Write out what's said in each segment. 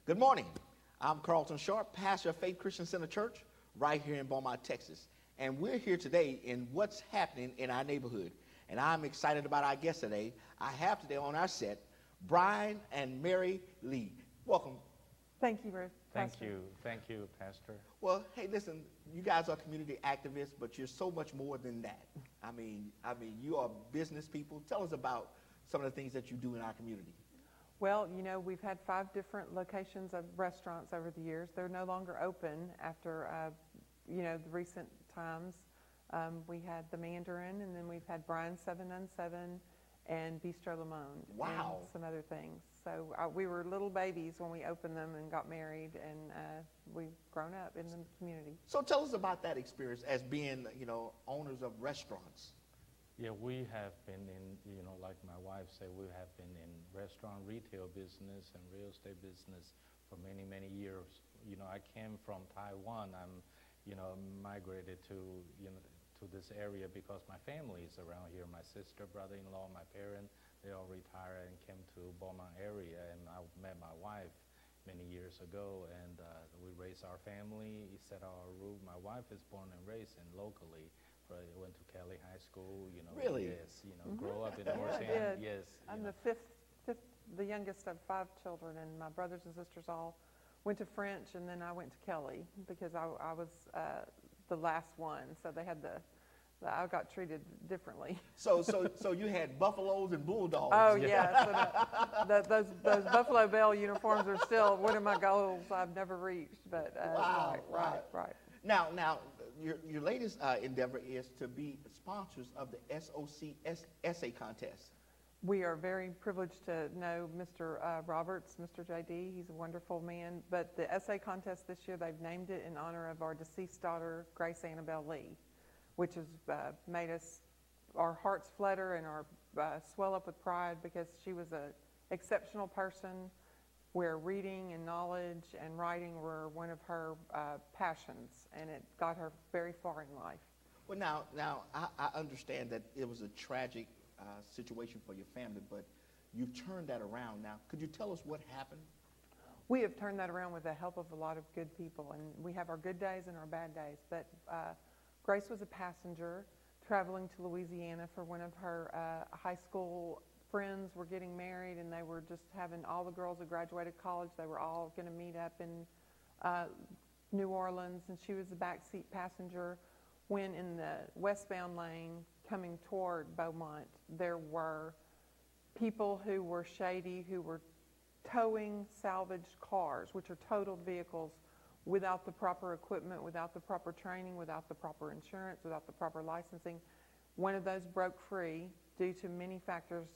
Good morning. I'm Carlton Sharp, pastor of Faith Christian Center Church right here in Beaumont, Texas. And we're here today in what's happening in our neighborhood. And I'm excited about our guest today. I have today on our set, Bryan and Mary Lee. Welcome. Thank you, Ruth. Thank you, Pastor. Well, hey, listen, you guys are community activists, but you're so much more than that. I mean, you are business people. Tell us about some of the things that you do in our community. Well, you know, we've had 5 different locations of restaurants over the years. They're no longer open after, the recent times. We had the Mandarin, and then we've had Bryan's 797 and Bistro Limon. Wow. And some other things. So we were little babies when we opened them and got married, and we've grown up in the community. So tell us about that experience as being, owners of restaurants. Yeah, we have been in, like my wife said, we have been in restaurant retail business and real estate business for many, many years. I came from Taiwan. I'm, migrated to this area because my family is around here. My sister, brother-in-law, my parents, they all retired and came to Beaumont area, and I met my wife many years ago, and we raised our family, set our roof. My wife is born and raised locally. Went to Kelly High School, Really? Yes, grow up in North End. Yes. I'm the youngest of 5 children, and my brothers and sisters all went to French, and then I went to Kelly because I was the last one, so they had I got treated differently. So you had buffaloes and bulldogs. Oh yeah, so those Buffalo Bell uniforms are still one of my goals I've never reached. But Wow, right. Now, your latest endeavor is to be sponsors of the SOC essay contest. We are very privileged to know Mr. Roberts, Mr. JD. He's a wonderful man. But the essay contest this year, they've named it in honor of our deceased daughter, Grace Annabelle Lee, which has made our hearts flutter and our swell up with pride because she was an exceptional person where reading and knowledge and writing were one of her passions, and it got her very far in life. Well, now I understand that it was a tragic situation for your family, but you've turned that around now. Could you tell us what happened? We have turned that around with the help of a lot of good people, and we have our good days and our bad days. But Grace was a passenger traveling to Louisiana for one of her high school friends were getting married, and they were just having all the girls that graduated college. They were all going to meet up in New Orleans, and she was the backseat passenger when in the westbound lane coming toward Beaumont, there were people who were shady, who were towing salvaged cars, which are totaled vehicles, without the proper equipment, without the proper training, without the proper insurance, without the proper licensing. One of those broke free due to many factors,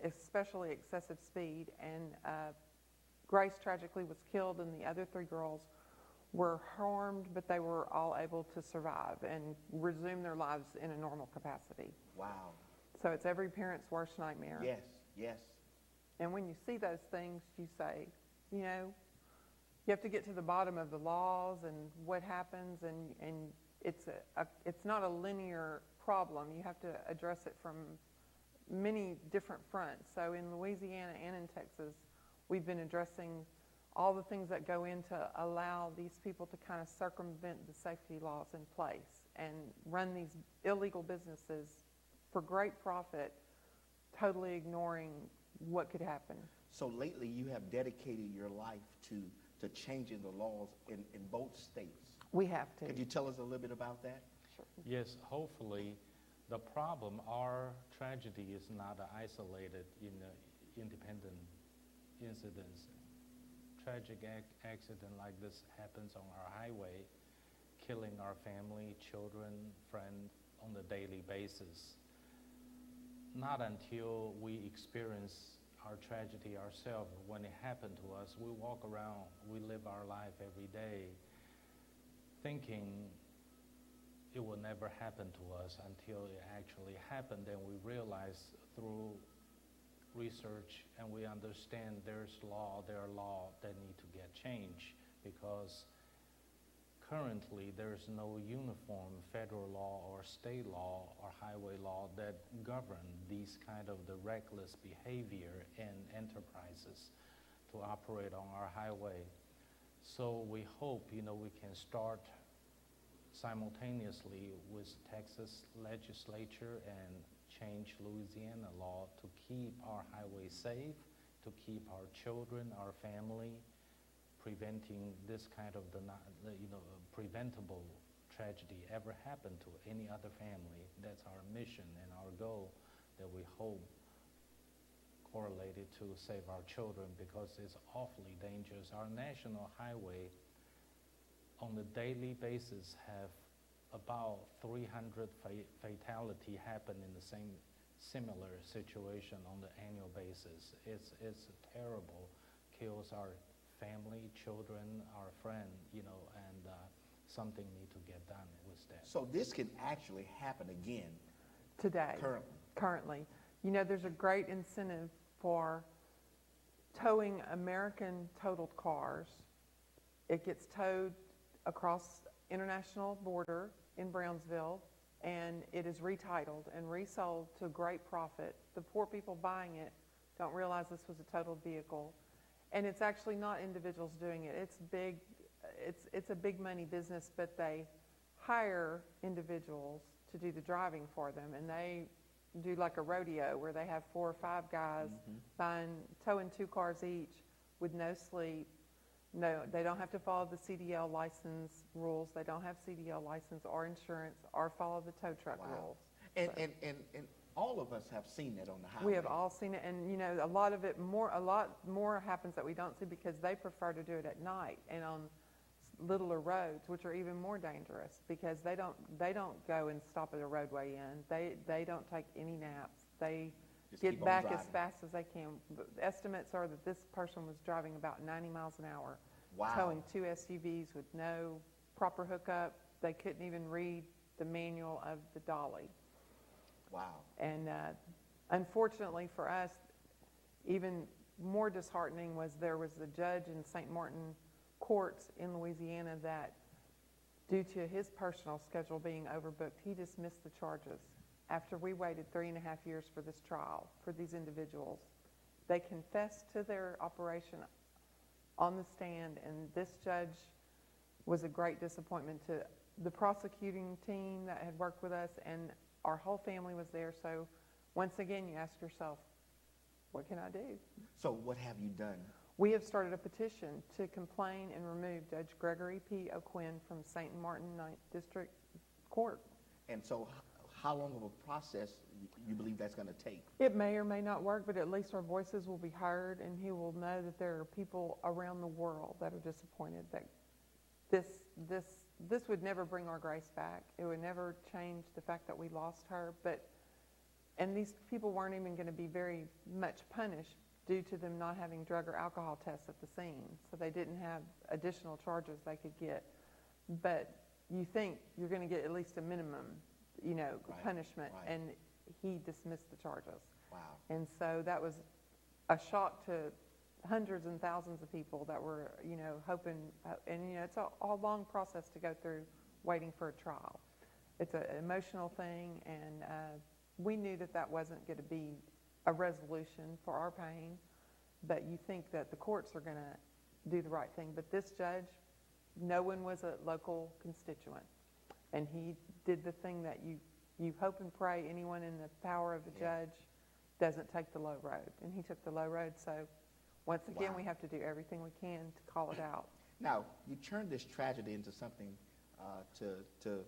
especially excessive speed, and Grace tragically was killed, and the other 3 girls were harmed, but they were all able to survive and resume their lives in a normal capacity. Wow. So it's every parent's worst nightmare. Yes. And when you see those things, you say, you have to get to the bottom of the laws and what happens, and it's not a linear problem. You have to address it from many different fronts. So in Louisiana and in Texas, we've been addressing all the things that go in to allow these people to kind of circumvent the safety laws in place and run these illegal businesses for great profit, totally ignoring what could happen. So lately you have dedicated your life to changing the laws in both states. We have to. Could you tell us a little bit about that? Sure. Yes, hopefully the problem, our tragedy is not isolated in independent incidents. Tragic accident like this happens on our highway, killing our family, children, friends on a daily basis. Not until we experience our tragedy ourselves, when it happened to us, we walk around, we live our life every day thinking it will never happen to us until it actually happened. Then we realize through research and we understand there are law that need to get changed, because currently there's no uniform federal law or state law or highway law that govern these kind of the reckless behavior in enterprises to operate on our highway. So we hope, we can start simultaneously with Texas legislature and change Louisiana law to keep our highways safe, to keep our children, our family, preventing this kind of preventable tragedy ever happen to any other family. That's our mission and our goal that we hope correlated to save our children, because it's awfully dangerous. Our national highway on a daily basis have about 300 fatality happen in the same similar situation on the annual basis. It's terrible, kills our family, children, our friend, and something need to get done with that. So this can actually happen again Today. Currently. There's a great incentive for towing American totaled cars. It gets towed across international border in Brownsville, and it is retitled and resold to great profit. The poor people buying it don't realize this was a totaled vehicle. And it's actually not individuals doing it. It's a big money business, but they hire individuals to do the driving for them, and they do like a rodeo where they have 4 or 5 guys towing 2 cars each with no sleep. No, they don't have to follow the CDL license rules. They don't have CDL license or insurance or follow the tow truck rules. And all of us have seen that on the highway. We have all seen it, and a lot more happens that we don't see because they prefer to do it at night and on littler roads, which are even more dangerous because they don't go and stop at a roadway end. They don't take any naps. They Just get keep on back driving. as fast as they can. The estimates are that this person was driving about 90 miles an hour, towing 2 SUVs with no proper hookup. They couldn't even read the manual of the dolly. Wow. And unfortunately for us, even more disheartening was there was a judge in St. Martin courts in Louisiana that, due to his personal schedule being overbooked, he dismissed the charges. After we waited 3.5 years for this trial for these individuals, they confessed to their operation on the stand, and this judge was a great disappointment to the prosecuting team that had worked with us, and our whole family was there. So once again, you ask yourself, what can I do? So what have you done? We have started a petition to complain and remove Judge Gregory P. O'Quinn from St. Martin 9th District Court. And so how long of a process you believe that's going to take? It may or may not work, but at least our voices will be heard, and he will know that there are people around the world that are disappointed that this would never bring our Grace back. It would never change the fact that we lost her. And these people weren't even going to be very much punished due to them not having drug or alcohol tests at the scene. So they didn't have additional charges they could get. But you think you're going to get at least a minimum, punishment. Right. And he dismissed the charges. Wow. And so that was a shock to hundreds and thousands of people that were, hoping, and it's a long process to go through waiting for a trial. It's an emotional thing, and we knew that wasn't going to be a resolution for our pain, but you think that the courts are going to do the right thing. But this judge, no one was a local constituent, and he did the thing that you hope and pray anyone in the power of the judge doesn't take the low road, and he took the low road. So once again, we have to do everything we can to call it out. Now, you turned this tragedy into something to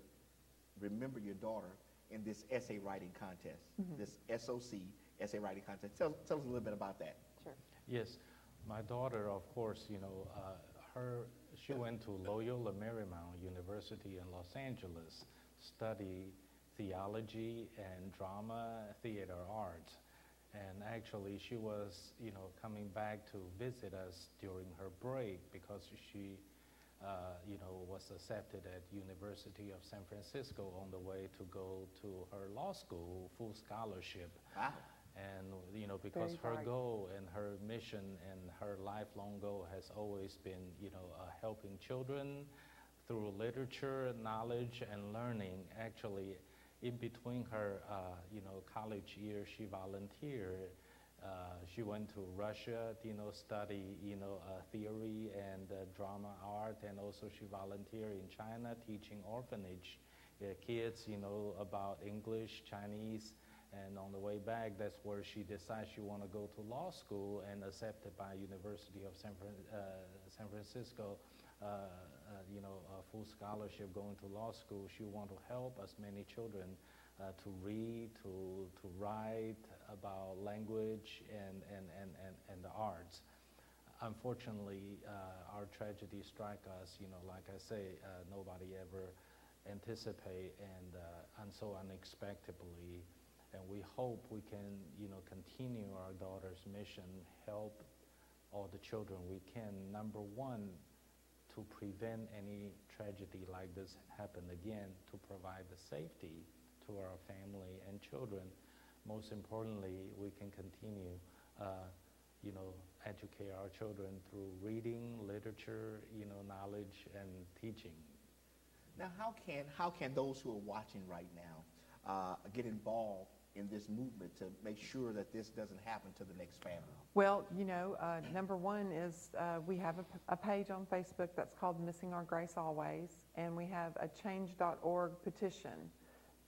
remember your daughter in this essay writing contest, this SOC essay writing contest. Tell us a little bit about that. Sure. Yes, my daughter, of course, she went to Loyola Marymount University in Los Angeles, study theology and drama, theater arts. And actually, she was, coming back to visit us during her break because she, was accepted at University of San Francisco on the way to go to her law school, full scholarship. Wow. And, because her goal and her mission and her lifelong goal has always been, helping children through literature, knowledge, and learning. Actually, in between her, college years, she volunteered She went to Russia, study, theory and drama art, and also she volunteered in China teaching orphanage kids, about English, Chinese, and on the way back, that's where she decided she want to go to law school and accepted by University of San Francisco, a full scholarship going to law school. She want to help as many children to read, to write about language and the arts. Unfortunately, our tragedy struck us, like I say, nobody ever anticipate and so unexpectedly. And we hope we can, continue our daughter's mission, help all the children we can. Number one, to prevent any tragedy like this happen again, to provide the safety to our family and children. Most importantly, we can continue, educate our children through reading, literature, knowledge, and teaching. Now, how can those who are watching right now get involved in this movement to make sure that this doesn't happen to the next family? Well, number one is we have a page on Facebook that's called Missing Our Grace Always, and we have a change.org petition.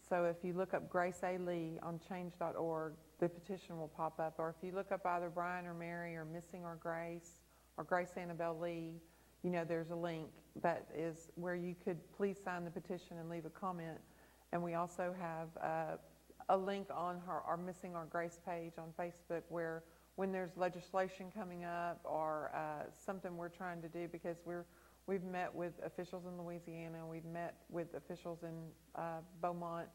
So if you look up Grace A. Lee on change.org, the petition will pop up. Or if you look up either Bryan or Mary or Missing Our Grace or Grace Annabelle Lee, there's a link that is where you could please sign the petition and leave a comment. And we also have a link on our Missing Our Grace page on Facebook where when there's legislation coming up or something we're trying to do, because we've met with officials in Louisiana, we've met with officials in Beaumont.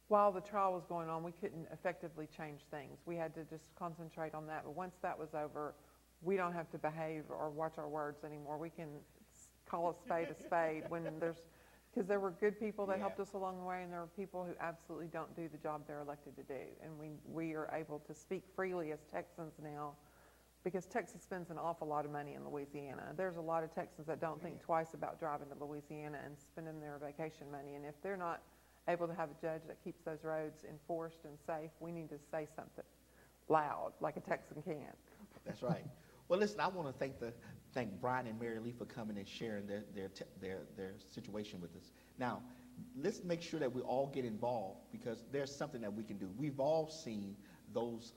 While the trial was going on, we couldn't effectively change things. We had to just concentrate on that. But once that was over, we don't have to behave or watch our words anymore. We can call a spade when because there were good people that helped us along the way, and there were people who absolutely don't do the job they're elected to do. And we are able to speak freely as Texans now, because Texas spends an awful lot of money in Louisiana. There's a lot of Texans that don't think twice about driving to Louisiana and spending their vacation money. And if they're not able to have a judge that keeps those roads enforced and safe, we need to say something loud, like a Texan can. That's right. Well, listen, I want to thank Bryan and Mary Lee for coming and sharing their situation with us. Now, let's make sure that we all get involved, because there's something that we can do. We've all seen those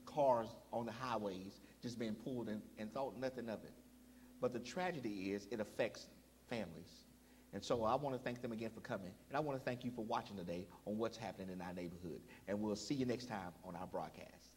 cars on the highways just being pulled and thought nothing of it. But the tragedy is it affects families. And so I want to thank them again for coming. And I want to thank you for watching today on what's happening in our neighborhood. And we'll see you next time on our broadcast.